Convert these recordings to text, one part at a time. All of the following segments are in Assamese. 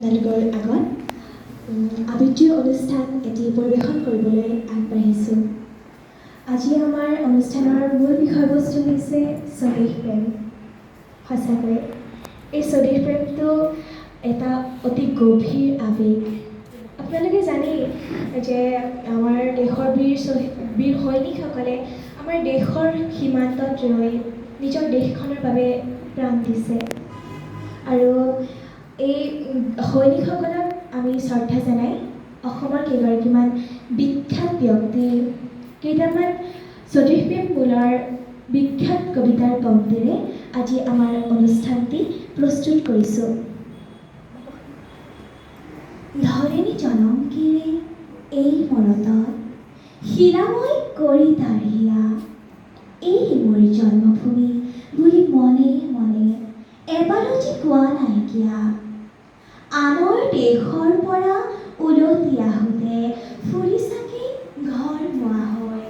তেওঁলোকৰ আগত আবৃত্তিৰ অনুষ্ঠান এটি পৰিৱেশন কৰিবলৈ আগবাঢ়িছোঁ। আজি আমাৰ অনুষ্ঠানৰ মূল বিষয়বস্তু হৈছে স্বদেশ প্ৰেম। সঁচাকৈ এই স্বদেশ প্ৰেমটো এটা অতি গভীৰ আৱেগ। আপোনালোকে জানেই যে আমাৰ দেশৰ বীৰ সৈনিকসকলে আমাৰ দেশৰ সীমান্তত ৰৈ নিজৰ দেশখনৰ বাবে প্ৰাণ দিছে আৰু এই সৈনিকসকলক আমি শ্ৰদ্ধা জনাই অসমৰ কেইগৰাকীমান বিখ্যাত ব্যক্তিৰ কেইটামান স্বদেশ প্ৰেম মূলৰ বিখ্যাত কবিতাৰ পংক্তিৰে আজি আমাৰ অনুষ্ঠানটি প্ৰস্তুত কৰিছোঁ। ধৰণী জনমকিৰে এই মনতত শিলাময় কৰি তাৰিয়া এই মোৰ জন্মভূমি বুলি মনে মনে এবাৰতি কোৱা নাইকিয়া। আনৰ দেশৰ পৰা উলটি আহোঁতে ফুৰি চাকি ঘৰ মোৱা হয়।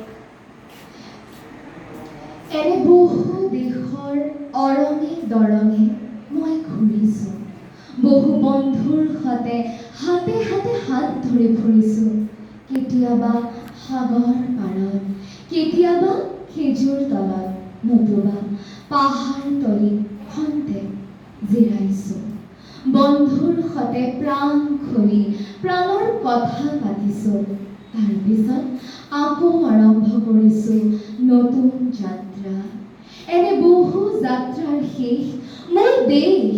এনে বহু দেশৰ অৰঙে দৰঙে মই ঘূৰিছোঁ। বহু বন্ধুৰ সতে হাতে হাতে হাত ধৰি ফুৰিছোঁ। কেতিয়াবা সাগৰ পাৰত, কেতিয়াবা খেজুৰ তলত, নতুবা পাহাৰ তলি খন্তেক জিৰাইছোঁ। বন্ধুৰ সতে প্ৰাণ খুলি প্ৰাণৰ কথা পাতিছোঁ। তাৰপিছত আকৌ আৰম্ভ কৰিছোঁ নতুন যাত্ৰা। এনে বহু যাত্ৰাৰ শেষ মোৰ দেশ।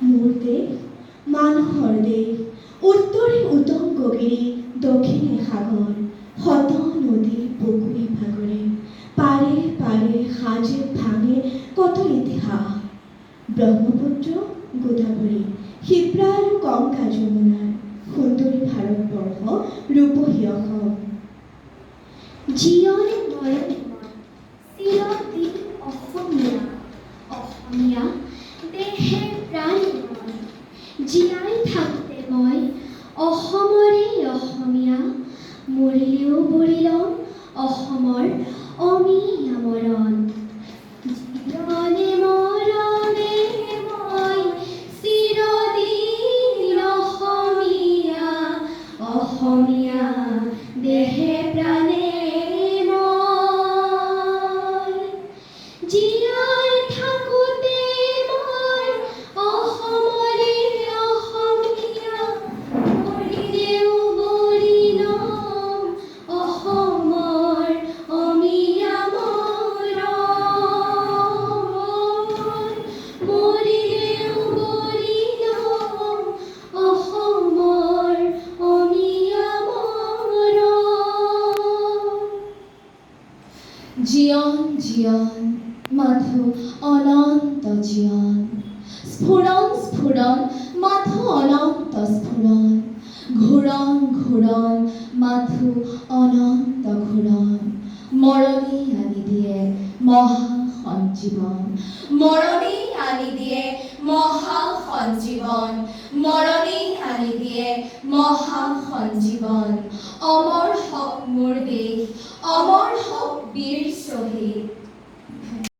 মোৰ দেশ মানুহৰ দেশ। উত্তৰে উদংগগিৰি, দক্ষিণে সাগৰ, শত নদীৰ পুখুৰী ভাগৰে, পাৰে পাৰে সাজে ভাঙে কত ইতিহাস। ব্ৰহ্মপুত্ৰ গোদাবৰী, শিপ্ৰা আৰু গংগা যমুনাৰ সুন্দৰী ভাৰতবৰ্ষ ৰূপহী অসম। জীয়নে নয়নে চিৰদিন অসমীয়া, অসমীয়া দেহে প্ৰাণে মই। জীয়াই থাকোঁতে মই অসমৰে অসমীয়া, মৰিলেও বৰি ল'ম অসমৰ অমিয়া মৰণ। জীৱনে মৰণে মই চিৰদিন অসমীয়া, অসমীয়া দেহে প্ৰাণে মই। জীয়াই থাকোঁতে মই অসমৰে অসমীয়া, মৰিলেও বৰি ল'ম অসমৰ অমিয়া মৰণ। মৰিলেও বৰি ল'ম অসমৰ অমিয়া মৰণ। জীৱন জীৱন মাথো অনন্ত জীৱন। স্ফুৰণ স্ফুৰণ মাথো অনন্ত স্ফুৰণ। ঘূৰণ ঘূৰণ মাথো অনন্ত ঘূৰণ। মৰণি আনি দিয়ে মহা সঞ্জীৱন। মৰণি আনি দিয়ে মহা সঞ্জীৱন। মৰণি আনি দিয়ে মহা সঞ্জীৱন। অমৰ হওক মোৰ দেশ, অমৰ হওক বীৰ শ্বহীদ।